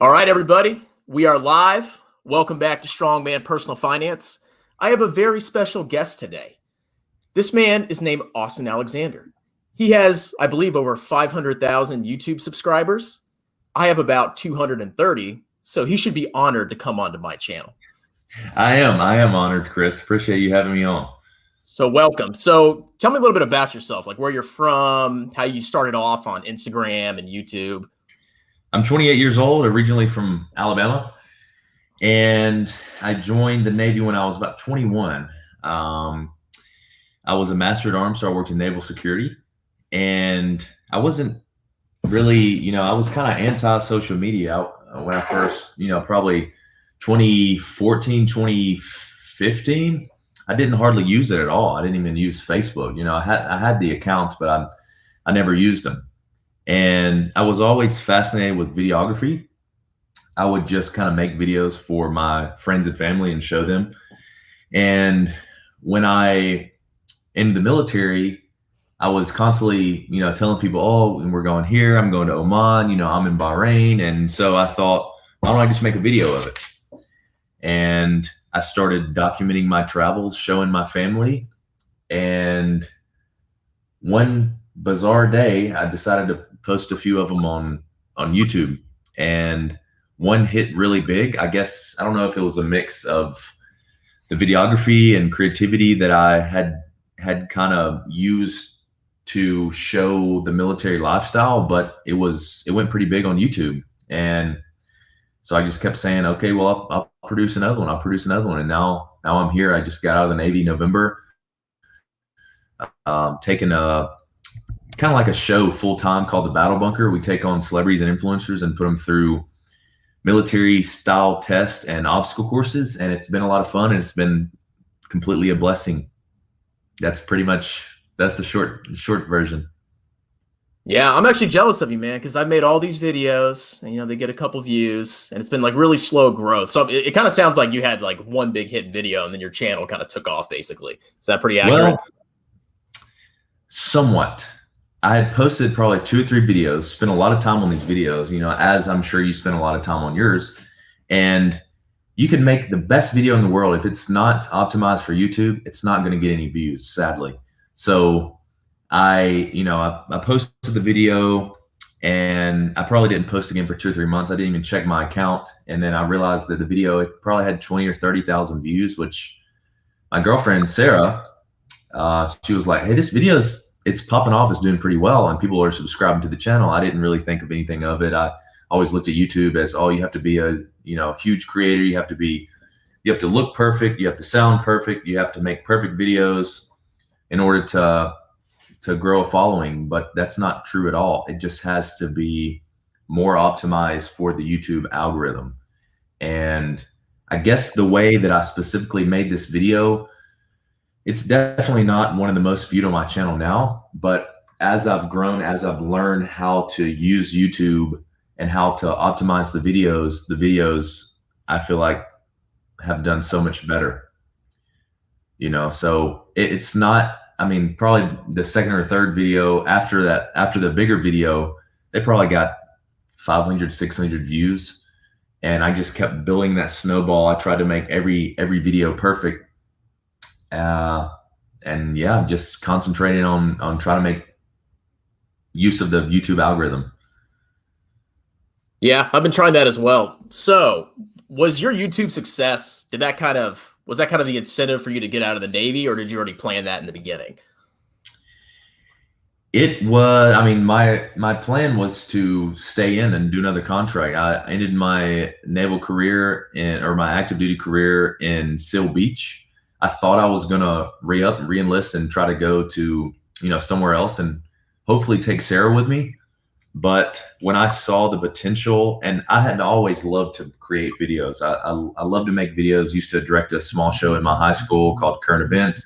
All right, everybody, we are live. Welcome back to Strongman Personal Finance. I have a very special guest today. This man is named Austin Alexander. He has, I believe, over 500,000 YouTube subscribers. I have about 230, so he should be honored to come onto my channel. I am honored, Chris. Appreciate you having me on. So welcome. So tell me a little bit about yourself, like where you're from, how you started off on Instagram and YouTube. I'm 28 years old, originally from Alabama, and I joined the Navy when I was about 21. I was a master at arms, so I worked in naval security, and I wasn't really, I was kind of anti-social media when I first, probably 2014, 2015. I didn't hardly use it at all. I didn't even use Facebook. I had the accounts, but I never used them. And I was always fascinated with videography. I would just kind of make videos for my friends and family and show them. And when I in the military, I was constantly, telling people, oh, we're going here, I'm going to Oman, I'm in Bahrain. And so I thought, why don't I just make a video of it? And I started documenting my travels, showing my family. And one bizarre day, I decided to post a few of them on YouTube, and one hit really big. I guess, I don't know if it was a mix of the videography and creativity that I had kind of used to show the military lifestyle, but it went pretty big on YouTube. And so I just kept saying, okay, well, I'll produce another one. I'll produce another one. And now I'm here. I just got out of the Navy in November, taking a kind of like a show full time called The Battle Bunker. We take on celebrities and influencers and put them through military style tests and obstacle courses. And it's been a lot of fun, and it's been completely a blessing. That's the short version. Yeah, I'm actually jealous of you, man, because I've made all these videos and, they get a couple views, and it's been like really slow growth. So it kind of sounds like you had like one big hit video and then your channel kind of took off, basically. Is that pretty accurate? Well, somewhat. I had posted probably 2 or 3 videos, spent a lot of time on these videos, as I'm sure you spend a lot of time on yours. And you can make the best video in the world. If it's not optimized for YouTube, it's not going to get any views, sadly. So I posted the video, and I probably didn't post again for 2 or 3 months. I didn't even check my account. And then I realized that the video, it probably had 20 or 30,000 views, which my girlfriend, Sarah, she was like, hey, this video's, it's popping off, it's doing pretty well, and people are subscribing to the channel. I didn't really think of anything of it. I always looked at YouTube as, oh, you have to be a, huge creator. You have to look perfect. You have to sound perfect. You have to make perfect videos in order to grow a following. But that's not true at all. It just has to be more optimized for the YouTube algorithm. And I guess the way that I specifically made this video, it's definitely not one of the most viewed on my channel now, but as I've grown, as I've learned how to use YouTube and how to optimize the videos I feel like have done so much better. So it's not, probably the second or third video after that, after the bigger video, they probably got 500, 600 views. And I just kept building that snowball. I tried to make every video perfect. And yeah, I'm just concentrating on trying to make use of the YouTube algorithm. Yeah, I've been trying that as well. So was your YouTube success, was that kind of the incentive for you to get out of the Navy, or did you already plan that in the beginning? It was, my plan was to stay in and do another contract. I ended my naval career or my active duty career in Seal Beach. I thought I was gonna re-up and re-enlist and try to go to, somewhere else and hopefully take Sarah with me. But when I saw the potential, and I had always loved to create videos. I love to make videos. Used to direct a small show in my high school called Current Events.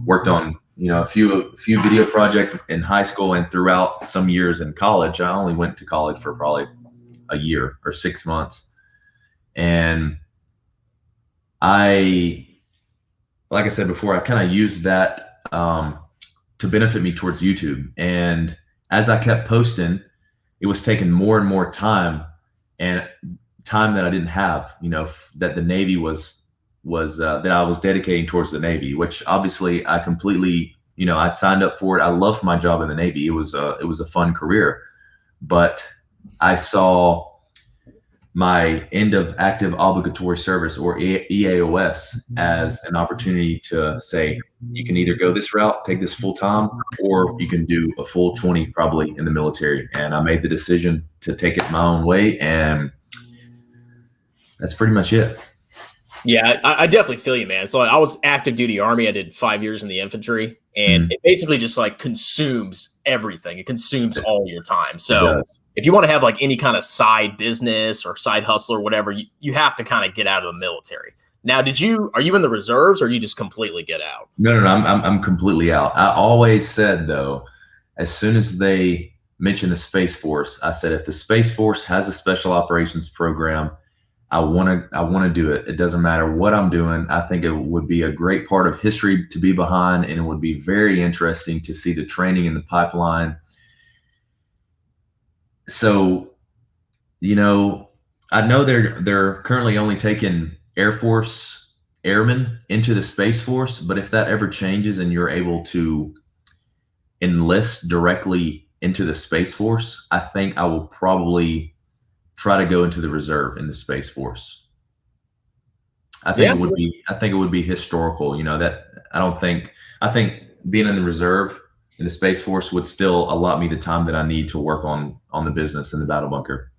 Worked on, a few video projects in high school and throughout some years in college. I only went to college for probably a year or 6 months. And like I said before, I kind of used that to benefit me towards YouTube. And as I kept posting, it was taking more and more time and time that I didn't have, that the Navy was that I was dedicating towards the Navy, which obviously I completely, I signed up for it. I loved my job in the Navy. It was a fun career, but I saw my end of active obligatory service, or EAOS, as an opportunity to say, you can either go this route, take this full time, or you can do a full 20 probably in the military. And I made the decision to take it my own way, and that's pretty much it. Yeah, I definitely feel you, man. So I was active duty Army. I did 5 years in the infantry, and it basically just like consumes everything. It consumes all your time. So if you want to have like any kind of side business or side hustle or whatever, you have to kind of get out of the military. Now, are you in the reserves, or you just completely get out? No, I'm completely out. I always said, though, as soon as they mentioned the Space Force, I said, if the Space Force has a special operations program, I want to do it. It doesn't matter what I'm doing. I think it would be a great part of history to be behind, and it would be very interesting to see the training in the pipeline. So, I know they're currently only taking Air Force airmen into the Space Force, but if that ever changes and you're able to enlist directly into the Space Force, I think I will probably try to go into the reserve in the Space Force. I think it would be historical, I think being in the reserve in the Space Force would still allot me the time that I need to work on the business in the battle bunker.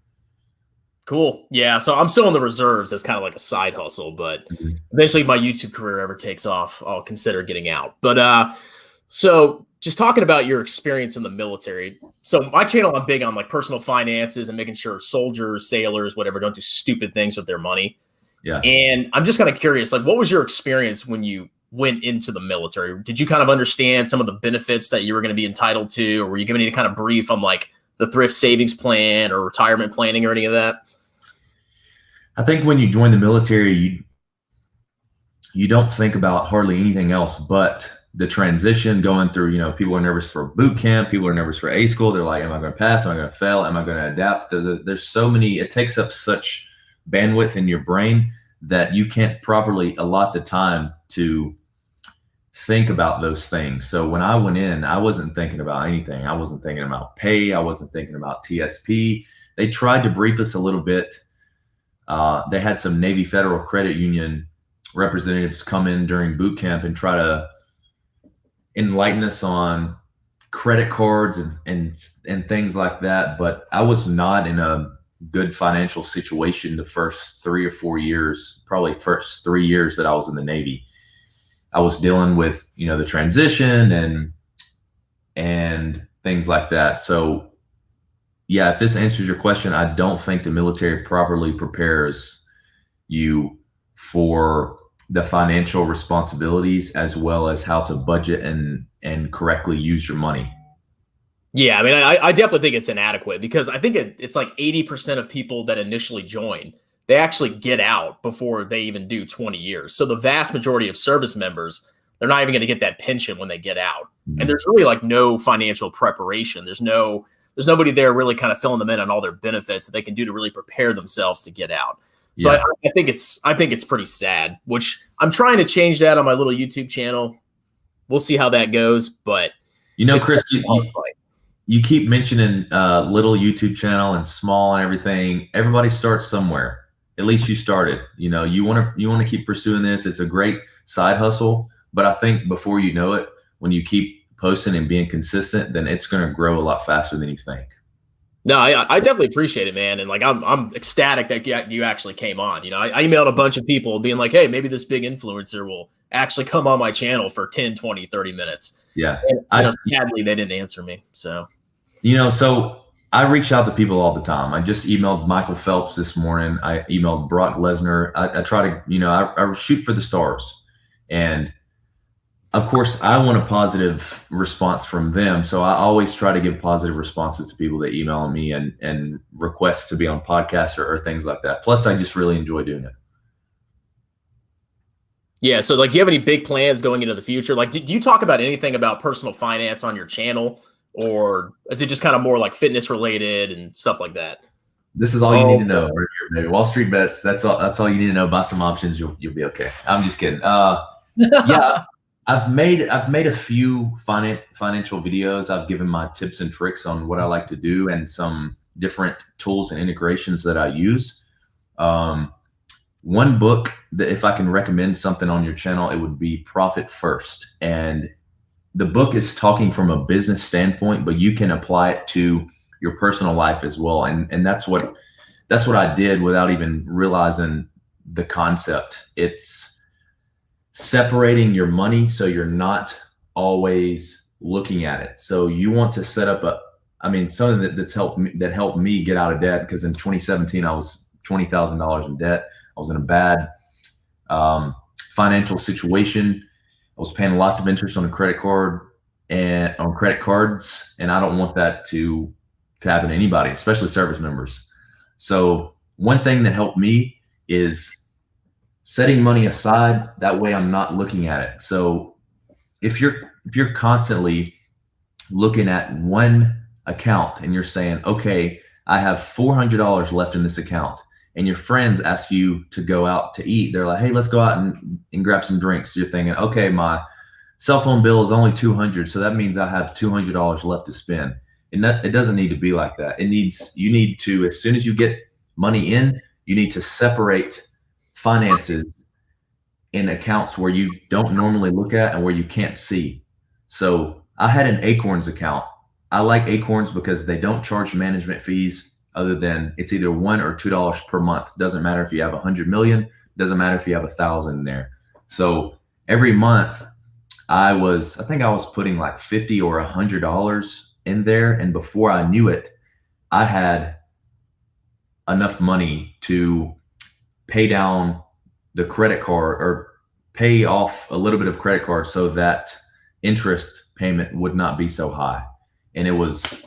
Cool. Yeah. So I'm still in the reserves as kind of like a side hustle, but eventually if my YouTube career ever takes off, I'll consider getting out. But so just talking about your experience in the military. So my channel, I'm big on like personal finances and making sure soldiers, sailors, whatever, don't do stupid things with their money. Yeah. And I'm just kind of curious, like, what was your experience when you went into the military? Did you kind of understand some of the benefits that you were going to be entitled to, or were you given any kind of brief on like the thrift savings plan or retirement planning or any of that? I think when you join the military, you don't think about hardly anything else but the transition going through. People are nervous for boot camp. People are nervous for A school. They're like, am I going to pass? Am I going to fail? Am I going to adapt? There's so many, it takes up such bandwidth in your brain that you can't properly allot the time to think about those things. So when I went in, I wasn't thinking about anything. I wasn't thinking about pay. I wasn't thinking about TSP. They tried to brief us a little bit. They had some Navy Federal Credit Union representatives come in during boot camp and try to enlighten us on credit cards and things like that. But I was not in a good financial situation the first 3 or 4 years, probably first 3 years that I was in the Navy. I was dealing with, the transition and things like that. So yeah, if this answers your question, I don't think the military properly prepares you for the financial responsibilities as well as how to budget and correctly use your money. Yeah, I mean, I definitely think it's inadequate because I think it's like 80% of people that initially join, they actually get out before they even do 20 years. So the vast majority of service members, they're not even going to get that pension when they get out. Mm-hmm. And there's really like no financial preparation. There's nobody there really kind of filling them in on all their benefits that they can do to really prepare themselves to get out. So yeah. I think it's pretty sad, which I'm trying to change that on my little YouTube channel. We'll see how that goes. But Chris, you keep mentioning little YouTube channel and small and everything. Everybody starts somewhere. At least you started. You want to keep pursuing this. It's a great side hustle. But I think before you know it, when you keep posting and being consistent, then it's going to grow a lot faster than you think. No, I definitely appreciate it, man. And like, I'm ecstatic that you actually came on. I emailed a bunch of people being like, hey, maybe this big influencer will actually come on my channel for 10, 20, 30 minutes. Yeah. And, sadly, they didn't answer me. So, so I reach out to people all the time. I just emailed Michael Phelps this morning. I emailed Brock Lesnar. I try to, I shoot for the stars. And of course, I want a positive response from them. So I always try to give positive responses to people that email me and requests to be on podcasts or things like that. Plus, I just really enjoy doing it. Yeah. So like, do you have any big plans going into the future? Like, do you talk about anything about personal finance on your channel, or is it just kind of more like fitness related and stuff like that? This is all you need Oh, to know right here, baby. Wall Street bets. That's all you need to know. Buy some options. You'll be okay. I'm just kidding. Yeah, I've made a few financial videos. I've given my tips and tricks on what I like to do and some different tools and integrations that I use. Um, One book that if I can recommend something on your channel, it would be Profit First. And the book is talking from a business standpoint, but you can apply it to your personal life as well. And that's what I did without even realizing the concept. It's separating your money so you're not always looking at it. So you want to set up something that helped me get out of debt, because in 2017 I was $20,000 in debt. I was in a bad financial situation. I was paying lots of interest on a credit card and on credit cards, and I don't want that to happen to anybody, especially service members. So one thing that helped me is setting money aside. That way I'm not looking at it. So if you're constantly looking at one account and you're saying, okay, I have $400 left in this account, and your friends ask you to go out to eat, they're like, hey, let's go out and grab some drinks. You're thinking, okay, my cell phone bill is only $200, so that means I have $200 left to spend. And it doesn't need to be like that. You need to, as soon as you get money in, you need to separate finances in accounts where you don't normally look at and where you can't see. So I had an Acorns account. I like Acorns because they don't charge management fees, other than it's either $1 or $2 per month. Doesn't matter if you have 100 million, doesn't matter if you have 1,000 in there. So every month I think I was putting like $50 or $100 in there. And before I knew it, I had enough money to pay down the credit card or pay off a little bit of credit card so that interest payment would not be so high. And it was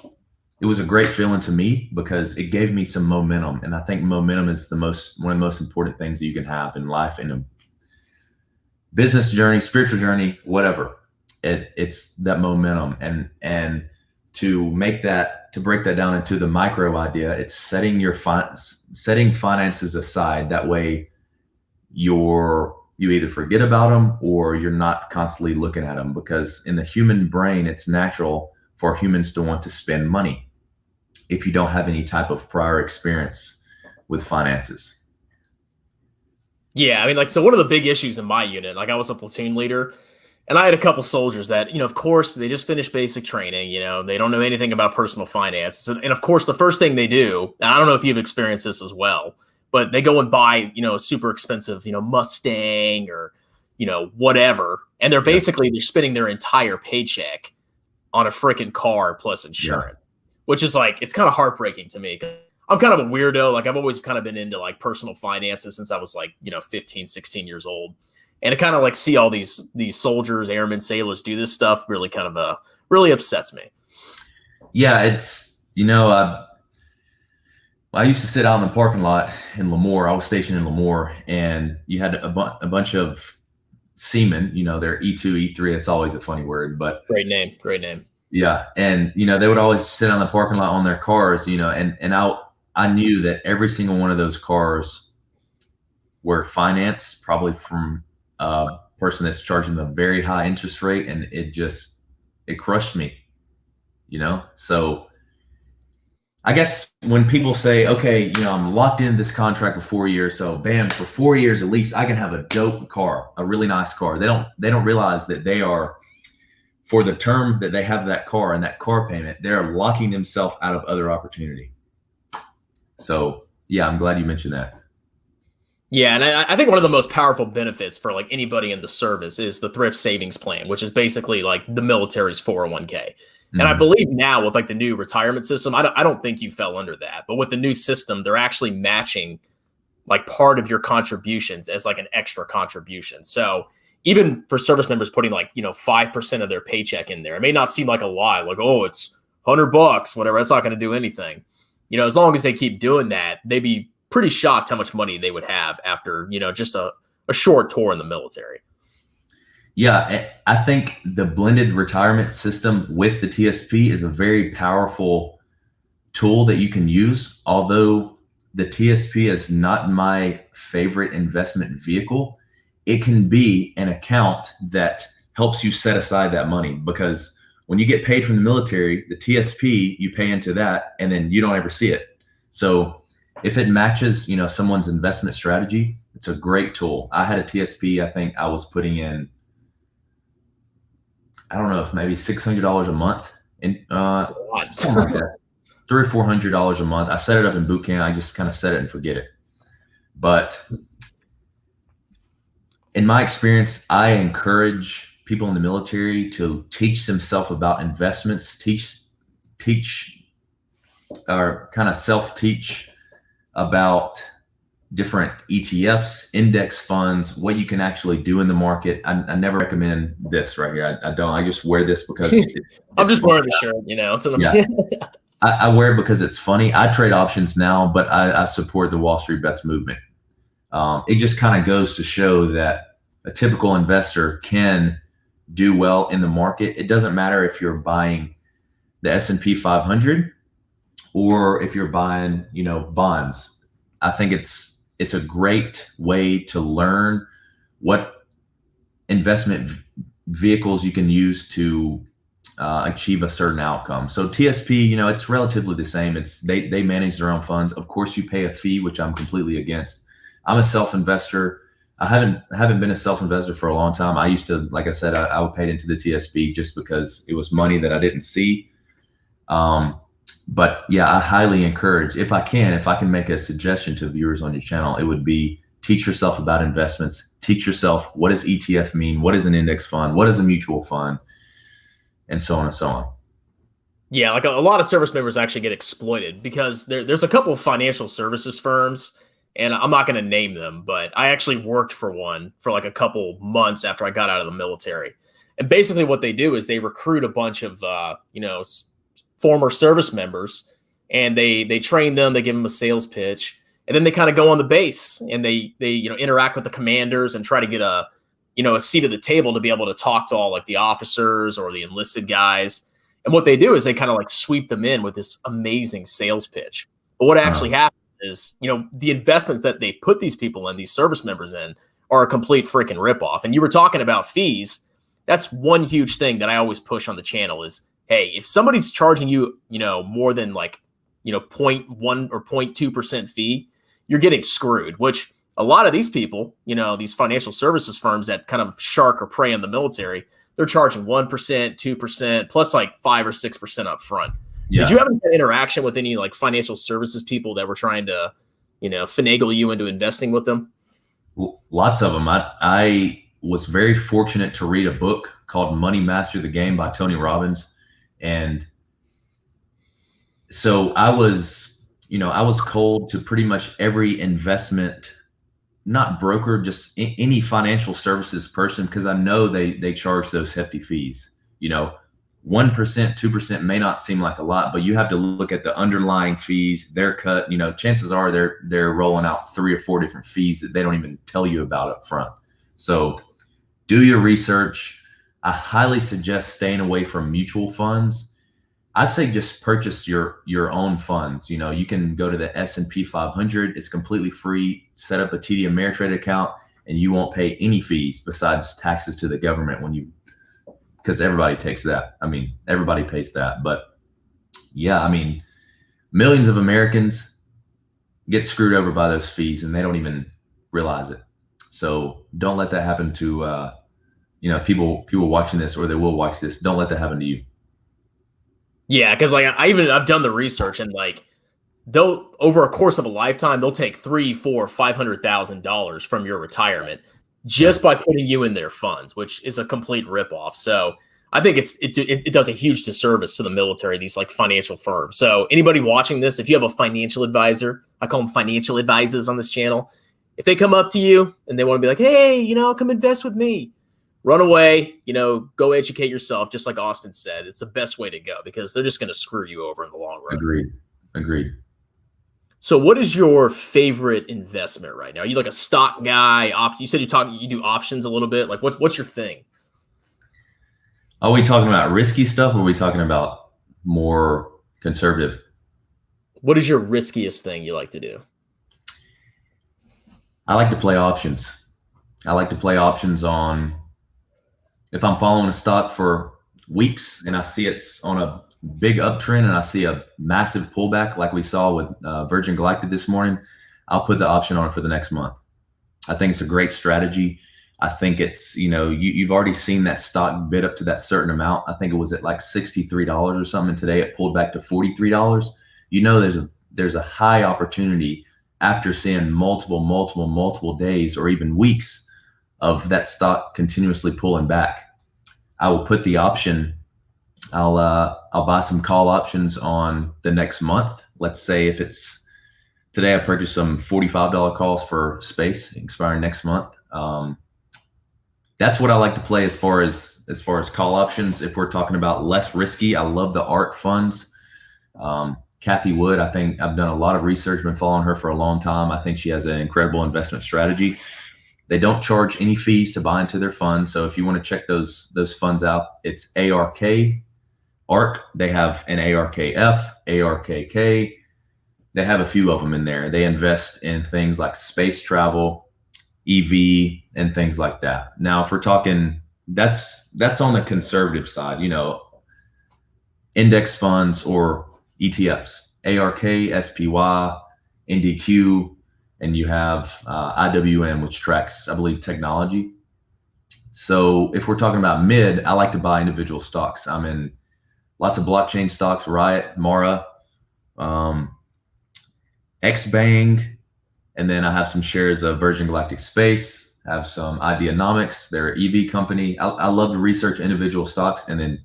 a great feeling to me because it gave me some momentum. And I think momentum is one of the most important things that you can have in life, in a business journey, spiritual journey, whatever. It's that momentum. And to break that down into the micro idea, it's setting finances aside. That way you either forget about them or you're not constantly looking at them, because in the human brain, it's natural for humans to want to spend money if you don't have any type of prior experience with finances. yeah. I mean, like, so one of the big issues in my unit, like, I was a platoon leader, and I had a couple soldiers that, of course, they just finished basic training. They don't know anything about personal finance. And of course, the first thing they do, and I don't know if you've experienced this as well, but they go and buy, a super expensive, Mustang or, whatever. And they're they're spending their entire paycheck on a freaking car plus insurance, which is like, it's kind of heartbreaking to me. I'm kind of a weirdo. Like, I've always kind of been into like personal finances since I was like, 15, 16 years old. And to kind of like see all these soldiers, airmen, sailors do this stuff really really upsets me. Yeah, it's, I used to sit out in the parking lot in Lemoore. I was stationed in Lemoore, and you had a bunch of seamen, they're E2, E3. It's always a funny word, but Great name. yeah. And, they would always sit on the parking lot on their cars, and I knew that every single one of those cars were financed, probably from a person that's charging a very high interest rate. And it crushed me, So I guess when people say, okay, I'm locked into this contract for 4 years, so bam, for 4 years, at least I can have a dope car, a really nice car. They don't realize that they are, for the term that they have that car and that car payment, they're locking themselves out of other opportunity. So yeah, I'm glad you mentioned that. Yeah, and I think one of the most powerful benefits for like anybody in the service is the thrift savings plan, which is basically like the military's 401k. And I believe now with like the new retirement system, I don't think you fell under that, but with the new system, they're actually matching like part of your contributions as like an extra contribution. So even for service members putting like, 5% of their paycheck in there, it may not seem like a lot, like, oh, it's $100, whatever. That's not going to do anything. As long as they keep doing that, they'd be pretty shocked how much money they would have after, just a short tour in the military. Yeah, I think the blended retirement system with the TSP is a very powerful tool that you can use. Although the TSP is not my favorite investment vehicle. It can be an account that helps you set aside that money, because when you get paid from the military, the TSP, you pay into that and then you don't ever see it. So if it matches, someone's investment strategy, it's a great tool. I had a TSP. I think I was putting in, I don't know, maybe $600 a month, and something like that, $300 or $400 a month. I set it up in boot camp. I just kind of set it and forget it. But in my experience, I encourage people in the military to teach themselves about investments, teach or kind of self-teach about different ETFs, index funds, what you can actually do in the market. I never recommend this right here. I don't. I just wear this because I'm just wearing the shirt, It's I wear it because it's funny. I trade options now, but I support the Wall Street Bets movement. It just kind of goes to show that a typical investor can do well in the market. It doesn't matter if you're buying the S&P 500 or if you're buying, bonds. I think it's a great way to learn what investment vehicles you can use to achieve a certain outcome. So TSP, it's relatively the same. They manage their own funds. Of course, you pay a fee, which I'm completely against. I'm a self-investor. I haven't been a self-investor for a long time. I used to, like I said, I would pay into the TSP just because it was money that I didn't see. But yeah, I highly encourage, if I can make a suggestion to viewers on your channel, it would be teach yourself about investments. Teach yourself, what does ETF mean? What is an index fund? What is a mutual fund? And so on and so on. Yeah, like a lot of service members actually get exploited because there's a couple of financial services firms, and I'm not going to name them, but I actually worked for one for like a couple months after I got out of the military. And basically what they do is they recruit a bunch of, former service members, and they train them, they give them a sales pitch, and then they kind of go on the base and they interact with the commanders and try to get a seat at the table to be able to talk to all like the officers or the enlisted guys. And what they do is they kind of like sweep them in with this amazing sales pitch. But what actually happens is, the investments that they put these people in, these service members in, are a complete freaking ripoff. And you were talking about fees. That's one huge thing that I always push on the channel is, hey, if somebody's charging you, more than like, 0.1 or 0.2% fee, you're getting screwed, which a lot of these people, these financial services firms that kind of shark or prey on the military, they're charging 1%, 2%, plus like 5 or 6% up front. Yeah. Did you have any interaction with any like financial services people that were trying to, finagle you into investing with them? Lots of them. I was very fortunate to read a book called Money Master the Game by Tony Robbins. And so I was cold to pretty much every investment, not broker, just any financial services person, because I know they charge those hefty fees. 1%, 2% may not seem like a lot, but you have to look at the underlying fees, their cut. Chances are they're rolling out 3 or 4 different fees that they don't even tell you about up front. So do your research. I highly suggest staying away from mutual funds. I say just purchase your own funds. You can go to the S&P 500. It's completely free. Set up a TD Ameritrade account, and you won't pay any fees besides taxes to the government because everybody takes that. Everybody pays that. But yeah, millions of Americans get screwed over by those fees, and they don't even realize it. So don't let that happen to people watching this, or they will watch this. Don't let that happen to you. Yeah, because like I've done the research, and like they'll, over a course of a lifetime, they'll take $300,000-$500,000 from your retirement just by putting you in their funds, which is a complete ripoff. So I think it does a huge disservice to the military, these like financial firms. So anybody watching this, if you have a financial advisor, I call them financial advisors on this channel. If they come up to you and they want to be like, hey, come invest with me, run away, go educate yourself. Just like Austin said, it's the best way to go because they're just going to screw you over in the long run. Agreed. So what is your favorite investment right now? Are you like a stock guy? You said you do options a little bit. Like what's your thing? Are we talking about risky stuff, or are we talking about more conservative? What is your riskiest thing you like to do? I like to play options. I like to play options on if I'm following a stock for weeks and I see it's on a big uptrend and I see a massive pullback like we saw with Virgin Galactic this morning, I'll put the option on it for the next month. I think it's a great strategy. I think it's, you've already seen that stock bid up to that certain amount. I think it was at like $63 or something. And today it pulled back to $43. There's a high opportunity after seeing multiple days or even weeks of that stock continuously pulling back. I will put the option. I'll buy some call options on the next month. Let's say if it's today, I purchased some $45 calls for space expiring next month. That's what I like to play as far as call options. If we're talking about less risky, I love the ARK funds. Kathy Wood, I think I've done a lot of research, been following her for a long time. I think she has an incredible investment strategy. They don't charge any fees to buy into their fund. So if you want to check those funds out, it's ARK. They have an ARKF, ARKK. They have a few of them in there. They invest in things like space travel, EV, and things like that. Now, if we're talking, that's on the conservative side, index funds or ETFs, ARK, SPY, NDQ, and you have IWM, which tracks, I believe, technology. So if we're talking about mid, I like to buy individual stocks. I'm in lots of blockchain stocks, Riot, Mara, XBang, and then I have some shares of Virgin Galactic Space, I have some Ideanomics, their EV company. I love to research individual stocks and then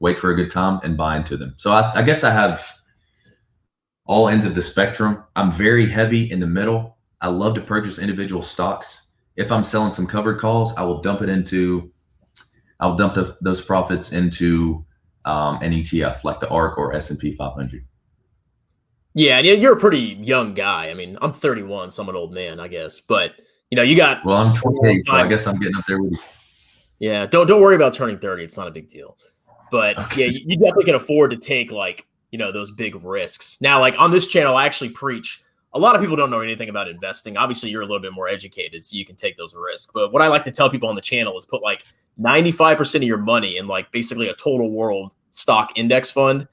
wait for a good time and buy into them. So I guess I have all ends of the spectrum. I'm very heavy in the middle. I love to purchase individual stocks. If I'm selling some covered calls, I'll dump those profits into an ETF like the ARK or S&P 500. Yeah, and you're a pretty young guy. I mean, I'm 31, so I'm an old man, I guess. But you got. Well, I'm 28, so I guess I'm getting up there with you. Yeah, don't worry about turning 30. It's not a big deal. But okay. Yeah, you definitely can afford to take those big risks. Now, on this channel, I actually preach. A lot of people don't know anything about investing. Obviously, you're a little bit more educated, so you can take those risks. But what I like to tell people on the channel is put 95% of your money in basically a total world stock index fund.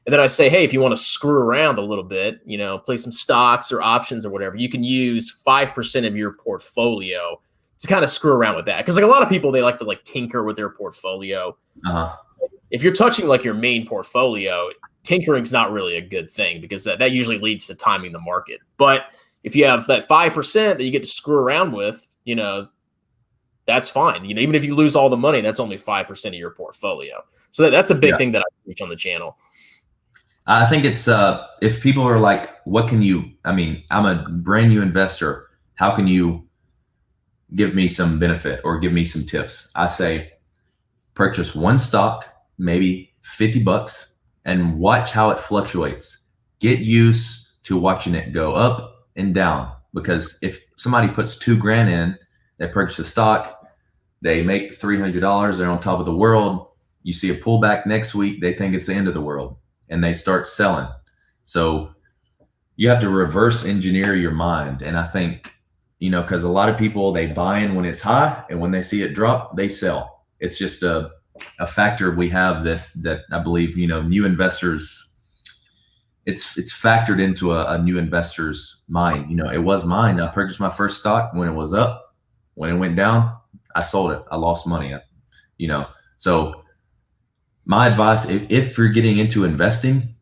And then I say, hey, if you want to screw around a little bit, play some stocks or options or whatever, you can use 5% of your portfolio to kind of screw around with that. Because a lot of people, they like to tinker with their portfolio. Uh-huh. If you're touching your main portfolio, tinkering's not really a good thing because that usually leads to timing the market. But if you have that 5% that you get to screw around with, that's fine. Even if you lose all the money, that's only 5% of your portfolio. So that's a big thing that I teach on the channel. I think it's if people are like, I'm a brand new investor. How can you give me some benefit or give me some tips? I say, purchase one stock, maybe $50, and watch how it fluctuates. Get used to watching it go up and down, because if somebody puts $2,000 in, they purchase a stock, they make $300, they're on top of the world. You see a pullback next week, they think it's the end of the world, and they start selling. So you have to reverse engineer your mind. And I think, because a lot of people, they buy in when it's high, and when they see it drop, they sell. It's just a factor we have that I believe, new investors, it's factored into a new investor's mind. It was mine. I purchased my first stock when it was up. When it went down, I sold it. I lost money. So my advice, if you're getting into investing,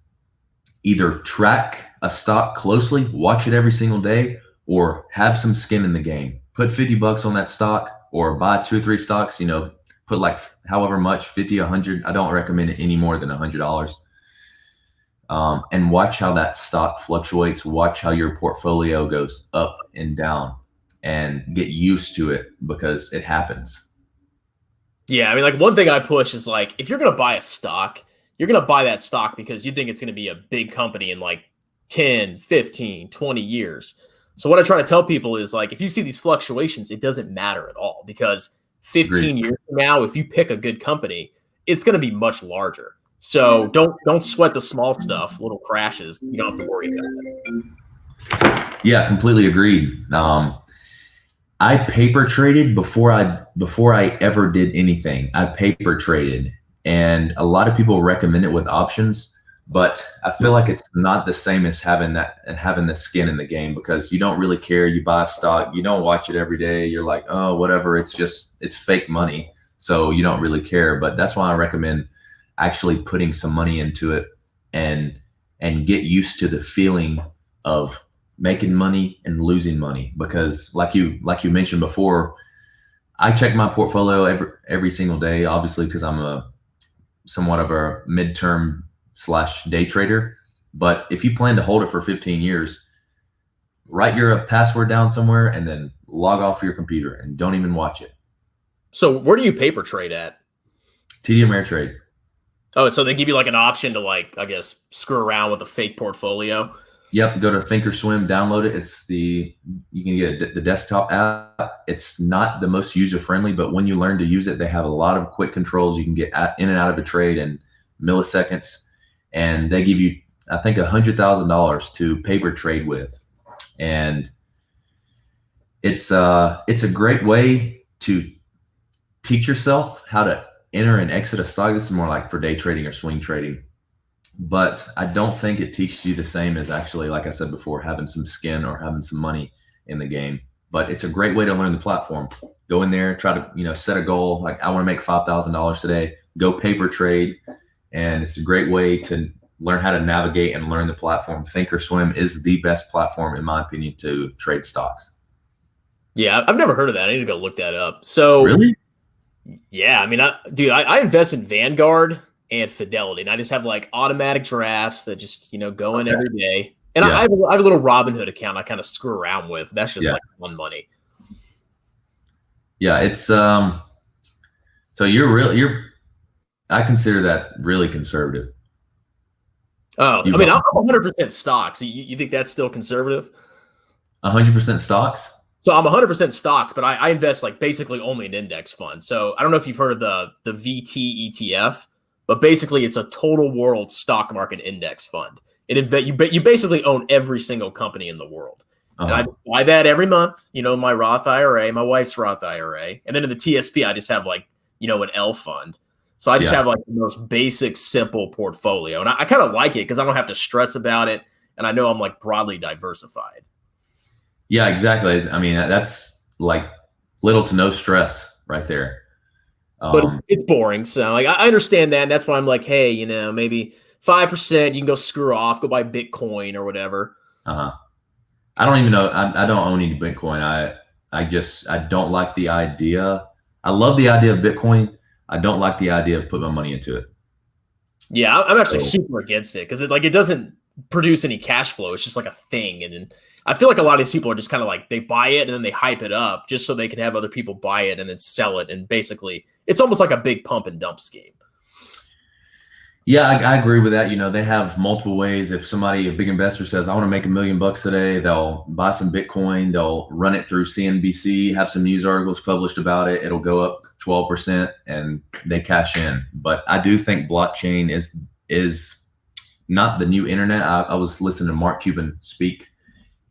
either track a stock closely, watch it every single day, or have some skin in the game. Put $50 on that stock, or buy 2 or 3 stocks, put however much, 50, 100. I don't recommend it any more than $100. And watch how that stock fluctuates. Watch how your portfolio goes up and down, and get used to it, because it happens. Yeah, I mean, one thing I push is if you're going to buy a stock, you're going to buy that stock because you think it's going to be a big company in 10, 15, 20 years. So what I try to tell people is if you see these fluctuations, it doesn't matter at all, because 15 years from now, if you pick a good company, it's going to be much larger. So don't sweat the small stuff, little crashes. You don't have to worry about it. Yeah, completely agreed. I paper traded before I ever did anything. I paper traded, and a lot of people recommend it with options, but I feel like it's not the same as having the skin in the game, because you don't really care. You buy a stock, you don't watch it every day. You're like, oh, whatever. It's fake money, so you don't really care. But that's why I recommend actually putting some money into it and get used to the feeling of making money and losing money, because like you mentioned before, I check my portfolio every single day, obviously, because I'm a somewhat of a midterm slash day trader. But if you plan to hold it for 15 years, write your password down somewhere and then log off your computer and don't even watch it. So where do you paper trade at? TD Ameritrade. Oh, so they give you like an option to like, I guess, screw around with a fake portfolio. Yep, go to Thinkorswim, download it. You can get the desktop app. It's not the most user friendly, but when you learn to use it, they have a lot of quick controls. You can get in and out of a trade in milliseconds, and they give you, I think, $100,000 to paper trade with, and it's a great way to teach yourself how to enter and exit a stock. This is more like for day trading or swing trading. But I don't think it teaches you the same as actually, like I said before, having some skin or having some money in the game. But it's a great way to learn the platform. Go in there, try to set a goal. Like, I want to make $5,000 today. Go paper trade, and it's a great way to learn how to navigate and learn the platform. Thinkorswim is the best platform, in my opinion, to trade stocks. Yeah, I've never heard of that. I need to go look that up. So Really? Yeah, I mean, I invest in Vanguard and Fidelity, and I just have like automatic drafts that just go in every day. And Yeah. I have a little Robinhood account I kind of screw around with. That's just Yeah. like fun money. Yeah, it's so I consider that really conservative. Oh, You I mean, I'm bought 100% stocks. You think that's still conservative? 100% stocks? So I'm 100% stocks, but I invest like basically only in index funds. So I don't know if you've heard of the VT ETF, but basically it's a total world stock market index fund. You basically own every single company in the world. And I just buy that every month, my Roth IRA, my wife's Roth IRA. And then in the TSP, I just have like, an L fund. So I just Yeah. have like the most basic, simple portfolio. And I kind of like it because I don't have to stress about it. And I know I'm like broadly diversified. Yeah, exactly. I mean, that's like little to no stress right there. But it's boring. So like I understand that. And that's why I'm like, hey, maybe 5%, you can go screw off, go buy Bitcoin or whatever. I don't even know. I don't own any Bitcoin. I don't like the idea. I love the idea of Bitcoin. I don't like the idea of putting my money into it. Yeah, I'm actually So, super against it because it doesn't produce any cash flow. It's just like a thing. And then I feel like a lot of these people are just kind of like they buy it and then they hype it up just so they can have other people buy it and then sell it. And basically, it's almost like a big pump and dump scheme. yeah, I agree with that. They have multiple ways. If a big investor says, I want to make $1 million today, they'll buy some Bitcoin, they'll run it through CNBC, have some news articles published about it. It'll go up 12% and they cash in. But I do think blockchain is not the new internet. I was listening to Mark Cuban speak.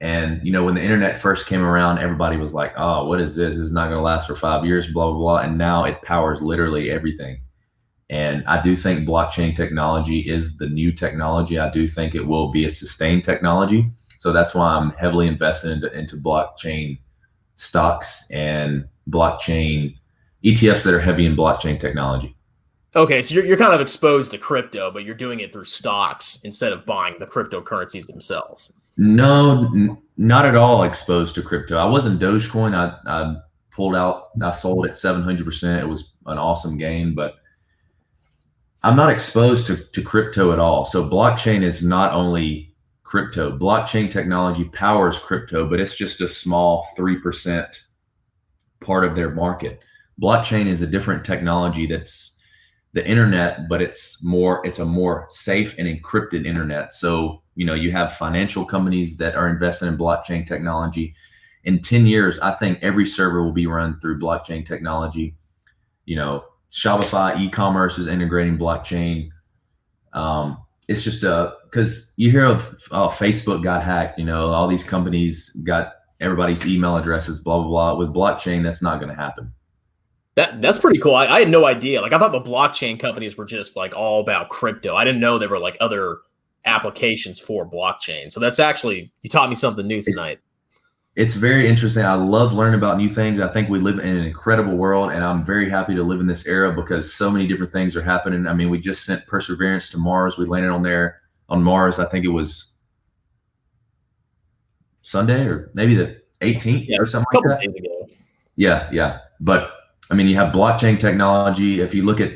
And, when the internet first came around, everybody was like, oh, what is this? It's not going to last for 5 years, blah, blah, blah. And now it powers literally everything. And I do think blockchain technology is the new technology. I do think it will be a sustained technology. So that's why I'm heavily invested into blockchain stocks and blockchain ETFs that are heavy in blockchain technology. Okay, so you're kind of exposed to crypto, but you're doing it through stocks instead of buying the cryptocurrencies themselves. No, not at all exposed to crypto. I wasn't Dogecoin. I pulled out. I sold at 700%. It was an awesome gain, but I'm not exposed to crypto at all. So blockchain is not only crypto. Blockchain technology powers crypto, but it's just a small 3% part of their market. Blockchain is a different technology that's the internet, but it's a more safe and encrypted internet. So, you have financial companies that are invested in blockchain technology. In 10 years, I think every server will be run through blockchain technology. Shopify e-commerce is integrating blockchain. It's just because you hear of Facebook got hacked. All these companies got everybody's email addresses, blah, blah, blah. With blockchain, that's not going to happen. That's pretty cool. I had no idea. Like I thought the blockchain companies were just like all about crypto. I didn't know there were like other applications for blockchain. So that's actually, you taught me something new tonight. It's very interesting. I love learning about new things. I think we live in an incredible world, and I'm very happy to live in this era because so many different things are happening. I mean, we just sent Perseverance to Mars. We landed on Mars. I think it was Sunday or maybe the 18th or something like that. Days ago. Yeah. But I mean, you have blockchain technology. If you look at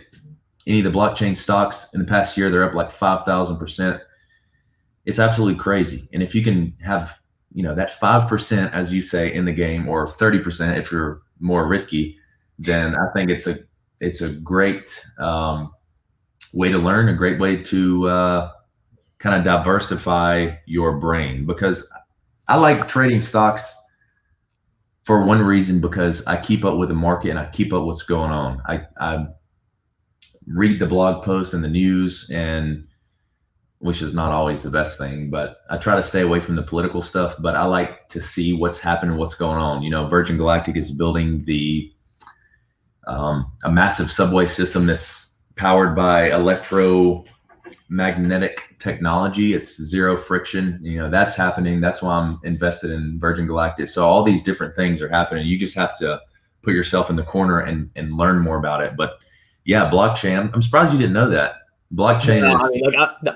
any of the blockchain stocks in the past year, they're up like 5,000%. It's absolutely crazy. And if you can have, that 5%, as you say, in the game, or 30% if you're more risky, then I think it's a great way to learn, a great way to kind of diversify your brain. Because I like trading stocks for one reason, because I keep up with the market and I keep up what's going on. I read the blog posts and the news, and which is not always the best thing, but I try to stay away from the political stuff, but I like to see what's happening, what's going on. Virgin Galactic is building a massive subway system that's powered by electromagnetic technology. It's zero friction. That's happening. That's why I'm invested in Virgin Galactic. So all these different things are happening. You just have to put yourself in the corner and learn more about it. But yeah, blockchain, I'm surprised you didn't know that. Blockchain is.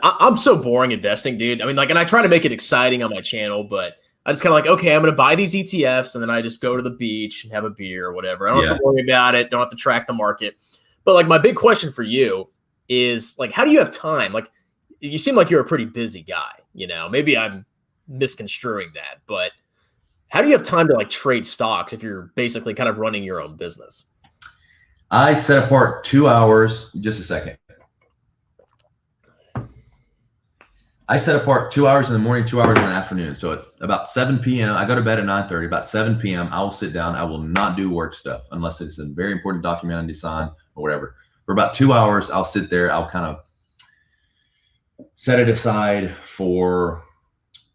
I'm so boring investing, dude. I mean, and I try to make it exciting on my channel, but I just kind of like, okay, I'm going to buy these ETFs, and then I just go to the beach and have a beer or whatever. I don't have to worry about it. Don't have to track the market. But my big question for you is how do you have time? You seem like you're a pretty busy guy. Maybe I'm misconstruing that, but how do you have time to trade stocks if you're basically kind of running your own business? I set apart 2 hours. Just a second. I set apart 2 hours in the morning, 2 hours in the afternoon. So at about 7 p.m., I go to bed at 9:30. About 7 p.m., I will sit down. I will not do work stuff unless it's a very important document I need to sign or whatever. For about 2 hours, I'll sit there. I'll kind of set it aside for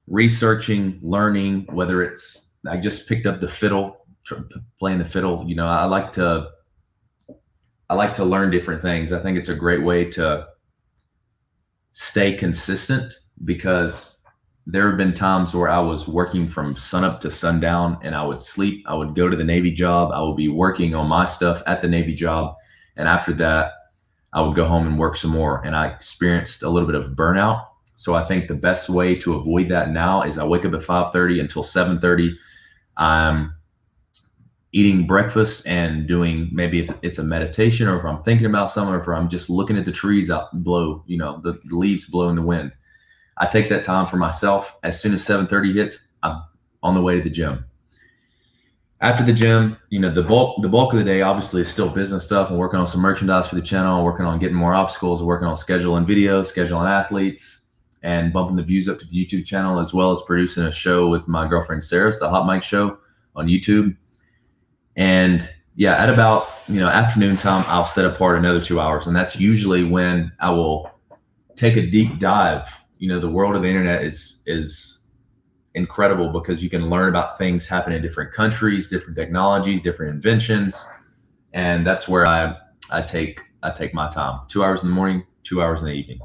researching, learning, whether it's I just picked up the fiddle, playing the fiddle. I like to learn different things. I think it's a great way to stay consistent, because there have been times where I was working from sunup to sundown and I would sleep. I would go to the Navy job. I would be working on my stuff at the Navy job. And after that, I would go home and work some more. And I experienced a little bit of burnout. So I think the best way to avoid that now is I wake up at 5:30 until 7:30. I'm eating breakfast and doing, maybe if it's a meditation, or if I'm thinking about something, or if I'm just looking at the trees out blow, the leaves blow in the wind. I take that time for myself. As soon as 7:30 hits, I'm on the way to the gym. After the gym, the bulk of the day obviously is still business stuff. I'm working on some merchandise for the channel, working on getting more obstacles, working on scheduling videos, scheduling athletes, and bumping the views up to the YouTube channel, as well as producing a show with my girlfriend Sarah, the Hot Mic Show on YouTube. And yeah, at about, afternoon time, I'll set apart another 2 hours. And that's usually when I will take a deep dive. The world of the internet is incredible, because you can learn about things happening in different countries, different technologies, different inventions. And that's where I take my time. 2 hours in the morning, 2 hours in the evening.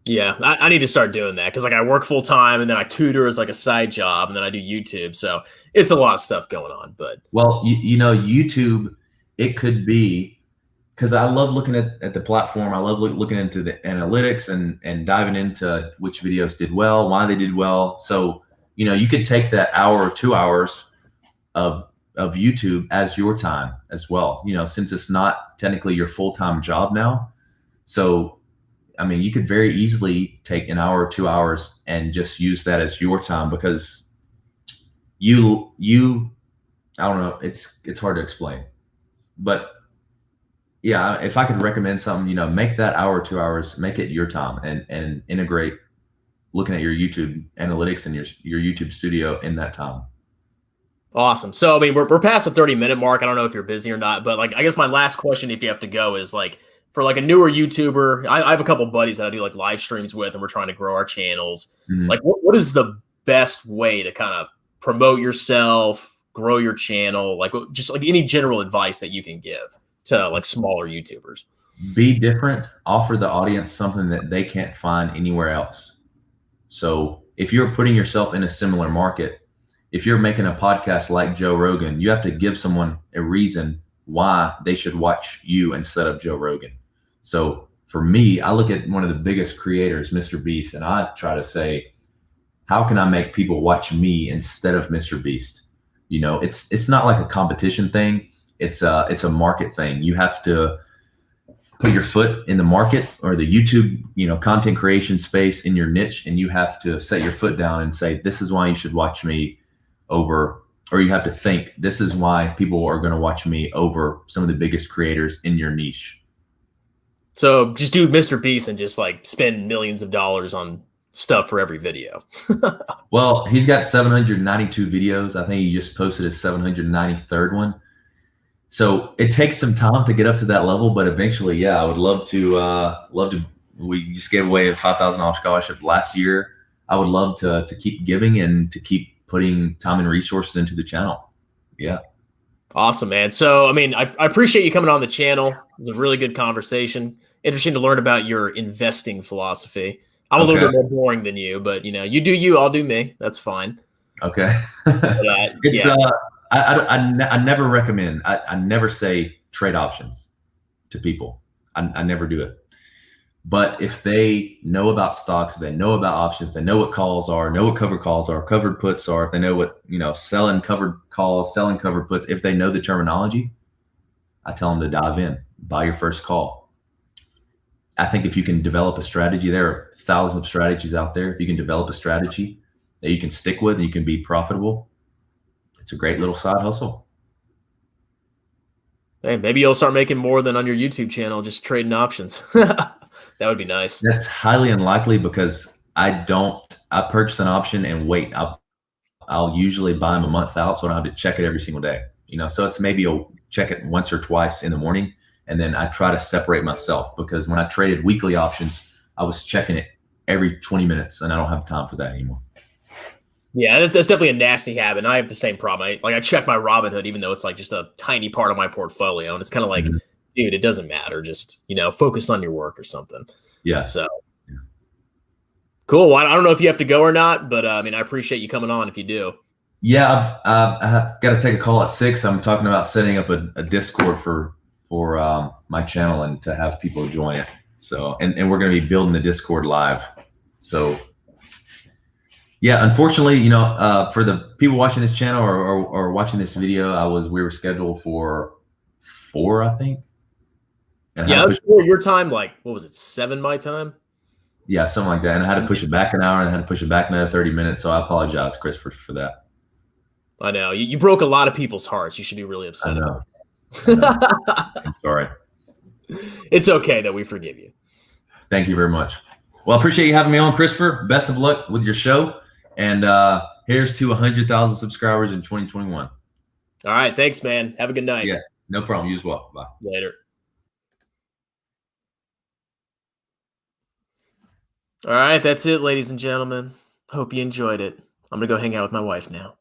Yeah, I need to start doing that, because I work full time, and then I tutor as a side job, and then I do YouTube. So it's a lot of stuff going on. But YouTube, it could be, because I love looking at the platform. I love looking into the analytics and diving into which videos did well, why they did well. So you could take that hour or 2 hours of YouTube as your time as well. Since it's not technically your full-time job now, so. I mean, you could very easily take an hour or 2 hours and just use that as your time, because I don't know, it's hard to explain. But yeah, if I could recommend something, make that hour or 2 hours, make it your time, and integrate looking at your YouTube analytics and your YouTube studio in that time. Awesome. So, I mean, we're past the 30-minute mark. I don't know if you're busy or not, but I guess my last question, if you have to go, is for a newer YouTuber, I have a couple buddies that I do live streams with, and we're trying to grow our channels. Mm-hmm. What is the best way to kind of promote yourself, grow your channel, like just like any general advice that you can give to like smaller YouTubers? Be different, offer the audience something that they can't find anywhere else. So if you're putting yourself in a similar market, if you're making a podcast like Joe Rogan, you have to give someone a reason why they should watch you instead of Joe Rogan. So for me, I look at one of the biggest creators, Mr. Beast, and I try to say, how can I make people watch me instead of Mr. Beast? You know, it's not like a competition thing. It's a market thing. You have to put your foot in the market or the YouTube, content creation space in your niche, and you have to set your foot down and say, this is why you should watch me over, or you have to think, this is why people are going to watch me over some of the biggest creators in your niche. So just do Mr. Beast and just like spend millions of dollars on stuff for every video. Well, he's got 792 videos. I think he just posted his 793rd one. So it takes some time to get up to that level, but eventually, yeah, I would love to. We just gave away a $5,000 scholarship last year. I would love to keep giving and to keep putting time and resources into the channel. Yeah. Awesome, man. So, I mean, I appreciate you coming on the channel. It was a really good conversation. Interesting to learn about your investing philosophy. I'm a little bit more boring than you, but you do you, I'll do me. That's fine. Okay. I never recommend. I never say trade options to people. I never do it. But if they know about stocks, if they know about options, if they know what calls are, know what covered calls are, covered puts are, if they know what, selling covered calls, selling covered puts, if they know the terminology, I tell them to dive in, buy your first call. I think if you can develop a strategy, there are thousands of strategies out there. If you can develop a strategy that you can stick with and you can be profitable, it's a great little side hustle. Hey, maybe you'll start making more than on your YouTube channel, just trading options. That would be nice. That's highly unlikely because I purchase an option and wait. I'll usually buy them a month out, so I don't have to check it every single day. So it's maybe I'll check it once or twice in the morning, and then I try to separate myself, because when I traded weekly options, I was checking it every 20 minutes, and I don't have time for that anymore. Yeah, that's definitely a nasty habit. I have the same problem. I check my Robinhood, even though it's like just a tiny part of my portfolio, and it's kind of like, dude, it doesn't matter. Just focus on your work or something. Yeah. So cool. Well, I don't know if you have to go or not, but I appreciate you coming on if you do. Yeah, I've got to take a call at 6. I'm talking about setting up a Discord for my channel and to have people join it. So and we're going to be building the Discord live. So yeah, unfortunately, for the people watching this channel or watching this video, we were scheduled for 4, I think. And yeah, before your time, like, what was it, 7 my time? Yeah, something like that. And I had to push it back an hour, and I had to push it back another 30 minutes. So I apologize, Chris, for that. I know. You broke a lot of people's hearts. You should be really upset. I know. I'm sorry. It's okay that we forgive you. Thank you very much. Well, I appreciate you having me on, Christopher. Best of luck with your show. And here's to 100,000 subscribers in 2021. All right. Thanks, man. Have a good night. Yeah, no problem. You as well. Bye. Later. All right. That's it, ladies and gentlemen. Hope you enjoyed it. I'm going to go hang out with my wife now.